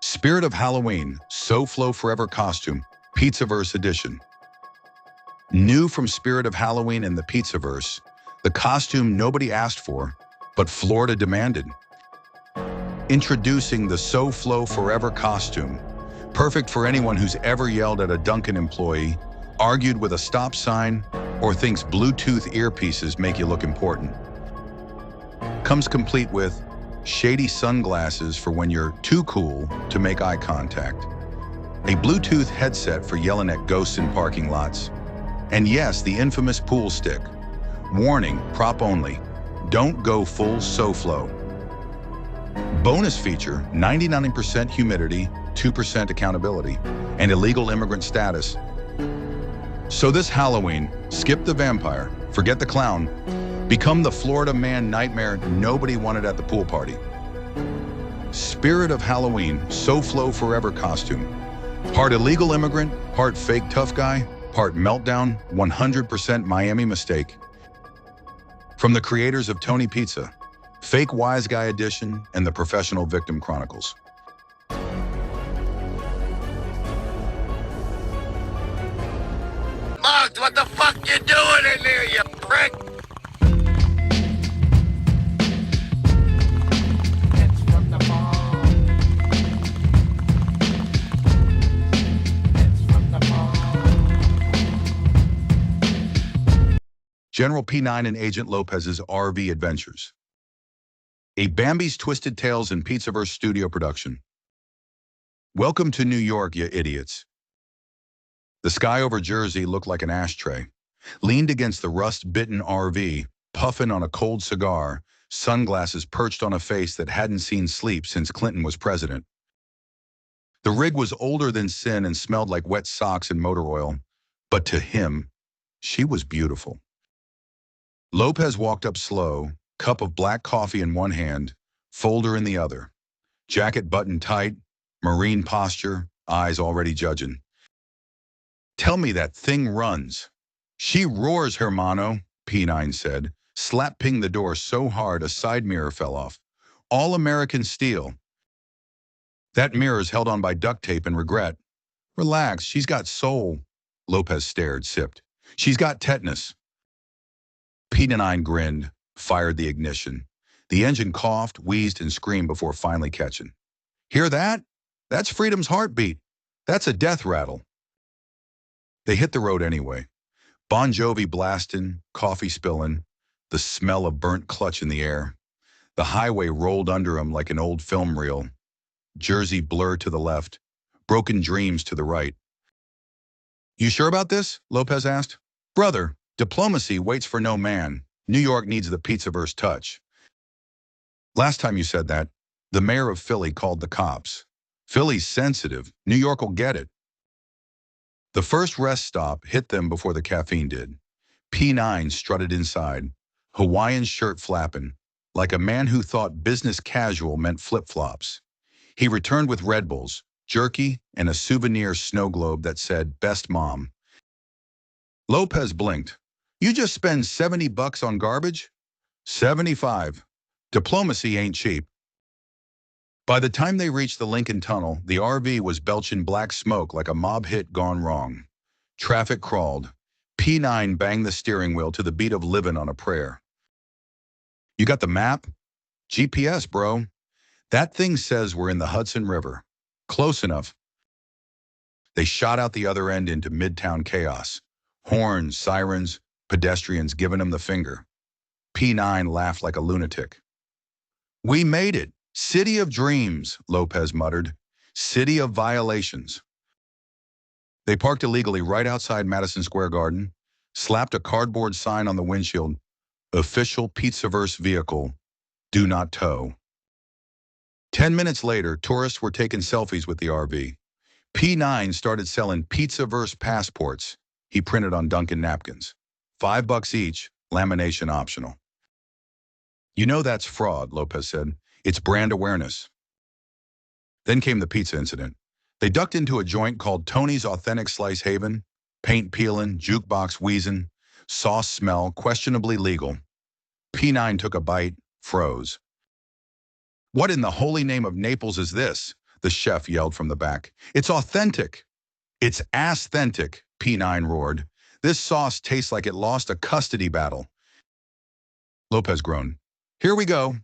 Spirit of Halloween, So Flow Forever Costume, Pizzaverse Edition. New from Spirit of Halloween and the Pizzaverse, the costume nobody asked for, but Florida demanded. Introducing the So Flow Forever costume, perfect for anyone who's ever yelled at a Dunkin' employee, argued with a stop sign, or thinks Bluetooth earpieces make you look important. Comes complete with shady sunglasses for when you're too cool to make eye contact, a Bluetooth headset for yelling at ghosts in parking lots, and yes, the infamous pool stick. Warning, prop only. Don't go full SoFlo. Bonus feature, 99% humidity, 2% accountability, and illegal immigrant status. So this Halloween, skip the vampire, forget the clown, become the Florida man nightmare nobody wanted at the pool party. Spirit of Halloween, So Flow Forever costume. Part illegal immigrant, part fake tough guy, part meltdown, 100% Miami mistake. From the creators of Tony Pizza, Fake Wise Guy Edition, and the Professional Victim Chronicles. Mugs, what the fuck you doing in there, you prick? It's from the mall. It's from the mall. General P9 and Agent Lopez's RV Adventures. A Bambi's Twisted Tales and Pizzaverse studio production. Welcome to New York, you idiots. The sky over Jersey looked like an ashtray. Leaned against the rust-bitten RV, puffing on a cold cigar, sunglasses perched on a face that hadn't seen sleep since Clinton was president. The rig was older than sin and smelled like wet socks and motor oil, but to him, she was beautiful. Lopez walked up slow, cup of black coffee in one hand, folder in the other. Jacket buttoned tight, marine posture, eyes already judging. Tell me that thing runs. She roars, hermano, P9 said, slap-pinged the door so hard a side mirror fell off. All American steel. That mirror's held on by duct tape and regret. Relax, she's got soul. Lopez stared, sipped. She's got tetanus. P9 grinned, fired the ignition. The engine coughed, wheezed, and screamed before finally catching. Hear that? That's freedom's heartbeat. That's a death rattle. They hit the road anyway. Bon Jovi blasting, coffee spilling, the smell of burnt clutch in the air. The highway rolled under them like an old film reel. Jersey blurred to the left, broken dreams to the right. You sure about this? Lopez asked. Brother, diplomacy waits for no man. New York needs the Pizzaverse touch. Last time you said that, the mayor of Philly called the cops. Philly's sensitive. New York will get it. The first rest stop hit them before the caffeine did. P9 strutted inside, Hawaiian shirt flapping, like a man who thought business casual meant flip-flops. He returned with Red Bulls, jerky, and a souvenir snow globe that said, Best Mom. Lopez blinked. You just spend $70 on garbage? 75. Diplomacy ain't cheap. By the time they reached the Lincoln Tunnel, the RV was belching black smoke like a mob hit gone wrong. Traffic crawled. P9 banged the steering wheel to the beat of Livin' on a Prayer. You got the map? GPS, bro. That thing says we're in the Hudson River. Close enough. They shot out the other end into midtown chaos. Horns, sirens, pedestrians giving them the finger. P9 laughed like a lunatic. We made it. City of dreams, Lopez muttered. City of violations. They parked illegally right outside Madison Square Garden, slapped a cardboard sign on the windshield. Official Pizzaverse vehicle. Do not tow. 10 minutes later, tourists were taking selfies with the RV. P9 started selling Pizzaverse passports he printed on Dunkin' napkins. $5 each, lamination optional. You know that's fraud, Lopez said. It's brand awareness. Then came the pizza incident. They ducked into a joint called Tony's Authentic Slice Haven, paint peeling, jukebox wheezing, sauce smell, questionably legal. P9 took a bite, froze. What in the holy name of Naples is this? the chef yelled from the back. It's authentic. It's ass-thentic, P9 roared. This sauce tastes like it lost a custody battle. Lopez groaned. Here we go.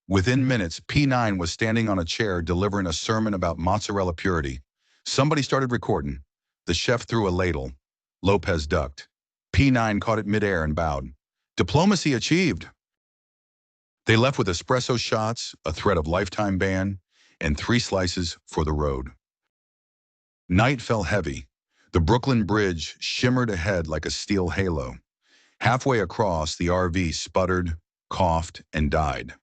Within minutes, P9 was standing on a chair delivering a sermon about mozzarella purity. Somebody started recording. The chef threw a ladle. Lopez ducked. P9 caught it midair and bowed. Diplomacy achieved. They left with espresso shots, a threat of lifetime ban, and 3 slices for the road. Night fell heavy. The Brooklyn Bridge shimmered ahead like a steel halo. Halfway across, the RV sputtered, coughed, and died.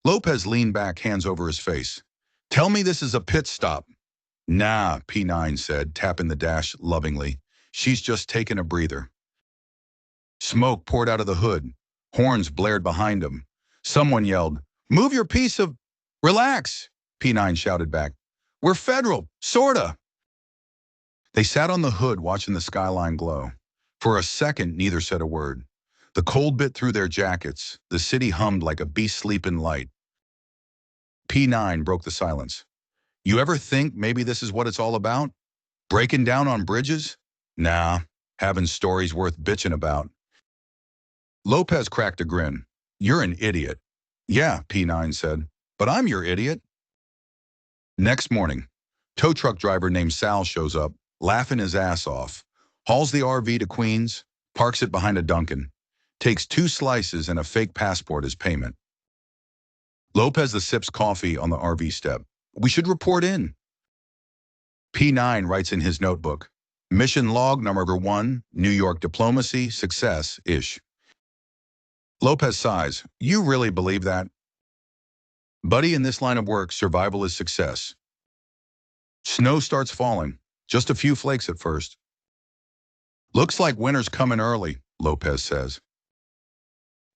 Lopez leaned back, hands over his face. Tell me this is a pit stop. Nah, P9 said, tapping the dash lovingly. She's just taking a breather. Smoke poured out of the hood. Horns blared behind him. Someone yelled, "Move your piece of..." "Relax," P9 shouted back. "We're federal, sorta." They sat on the hood watching the skyline glow. For a second, neither said a word. The cold bit through their jackets. The city hummed like a beast sleeping light. P9 broke the silence. You ever think maybe this is what it's all about? Breaking down on bridges? Nah, having stories worth bitching about. Lopez cracked a grin. You're an idiot. Yeah, P9 said, but I'm your idiot. Next morning, tow truck driver named Sal shows up, laughing his ass off, hauls the RV to Queens, parks it behind a Dunkin', takes 2 slices and a fake passport as payment. Lopez sips coffee on the RV step. We should report in. P9 writes in his notebook, mission log number 1, New York diplomacy, success-ish. Lopez sighs. You really believe that? Buddy, in this line of work, survival is success. Snow starts falling. Just a few flakes at first. Looks like winter's coming early, Lopez says.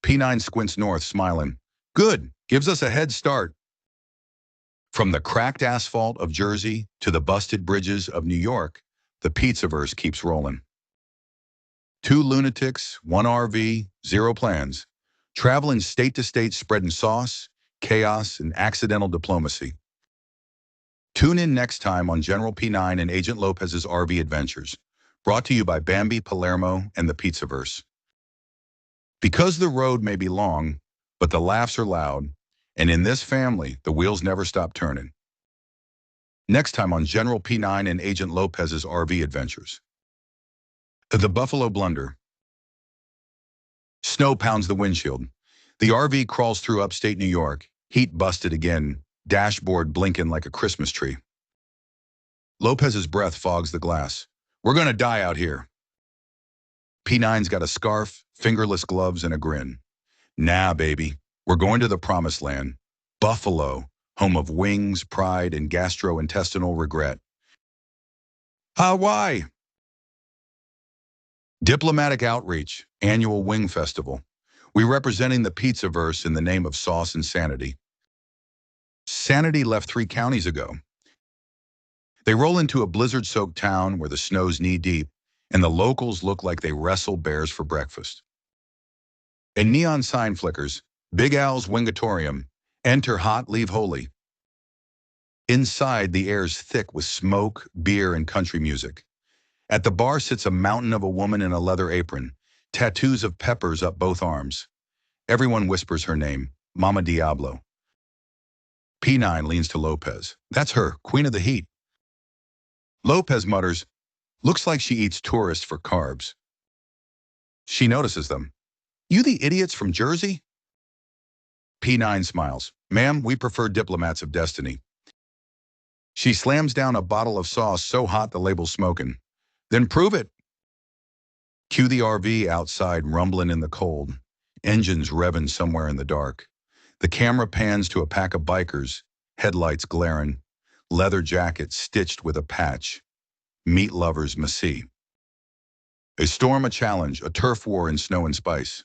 P9 squints north, smiling. Good, gives us a head start. From the cracked asphalt of Jersey to the busted bridges of New York, the Pizzaverse keeps rolling. 2 lunatics, 1 RV, 0 plans. Traveling state to state, spreading sauce, chaos, and accidental diplomacy. Tune in next time on General P9 and Agent Lopez's RV Adventures, brought to you by Bambi, Palermo, and the Pizzaverse. Because the road may be long, but the laughs are loud, and in this family, the wheels never stop turning. Next time on General P9 and Agent Lopez's RV Adventures. The Buffalo Blunder. Snow pounds the windshield. The RV crawls through upstate New York, heat busted again, dashboard blinking like a Christmas tree. Lopez's breath fogs the glass. We're gonna die out here. P9's got a scarf, fingerless gloves, and a grin. Nah, baby, we're going to the promised land. Buffalo, home of wings, pride, and gastrointestinal regret. Why? Diplomatic Outreach, annual Wing Festival. We representing the Pizzaverse in the name of sauce and sanity. Sanity left 3 counties ago. They roll into a blizzard-soaked town where the snow's knee-deep, and the locals look like they wrestle bears for breakfast. A neon sign flickers, Big Al's Wingatorium, enter hot, leave holy. Inside, the air's thick with smoke, beer, and country music. At the bar sits a mountain of a woman in a leather apron, tattoos of peppers up both arms. Everyone whispers her name, Mama Diablo. P9 leans to Lopez. That's her, Queen of the Heat. Lopez mutters, looks like she eats tourists for carbs. She notices them. You the idiots from Jersey? P9 smiles. Ma'am, we prefer diplomats of destiny. She slams down a bottle of sauce so hot the label's smoking. Then prove it. Cue the RV outside rumbling in the cold, engines revving somewhere in the dark. The camera pans to a pack of bikers, headlights glaring, leather jackets stitched with a patch. Meat lovers must see. A storm, a challenge, a turf war in snow and spice.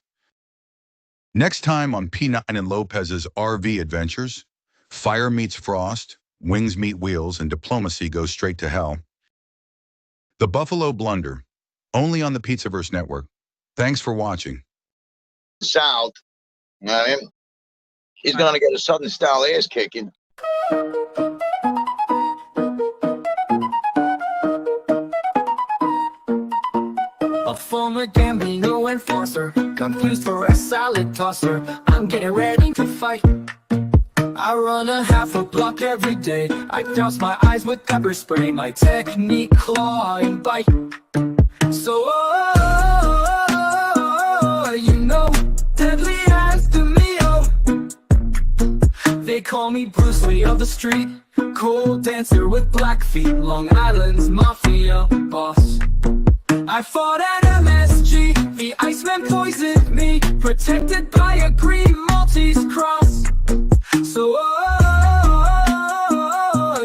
Next time on P9 and Lopez's RV Adventures, fire meets frost, wings meet wheels, and diplomacy goes straight to hell. The Buffalo Blunder, only on the Pizzaverse Network. Thanks for watching. South, you know what I mean? He's going to get a Southern style ass kicking. a gambler, no enforcer, confused for a salad tosser. I'm getting ready to fight. I run a half a block every day. I douse my eyes with pepper spray. My technique, claw and bite. So, you know, deadly as the meal. They call me Bruce Lee of the street, cold dancer with black feet, Long Island's mafia boss. I fought at MSG, the Iceman poisoned me, protected by a green Maltese cross. So,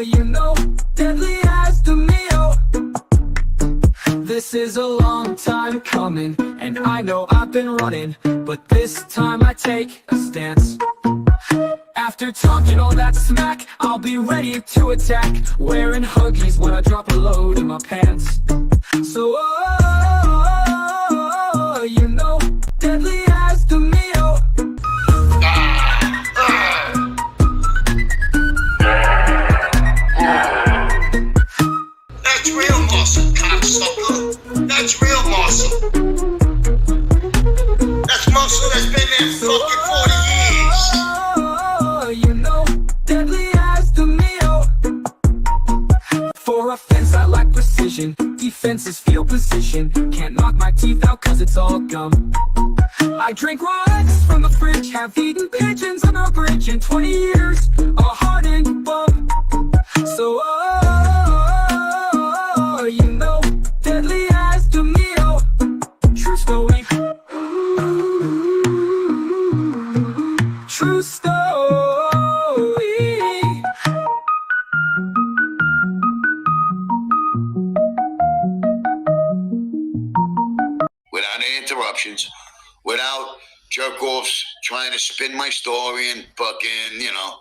you know, deadly as the meal. This is a long time coming, and I know I've been running, but this time I take a stance. After talking all that smack, I'll be ready to attack, wearing Huggies when I drop a load in my pants. So, you know, deadly as the meal. That's real muscle, cocksucker. That's real muscle. That's muscle that's been there fucking 40 years. You know, deadly as the meal. For offense, I lack precision. Defense is field position. Can't knock my teeth out cause it's all gum. I drink raw eggs from the fridge. Have eaten pigeons on a bridge in 20 years. A hardened bum. So, you know, deadly as the meal. True story. True story. Without any interruptions, without jerk-offs trying to spin my story and fucking, you know,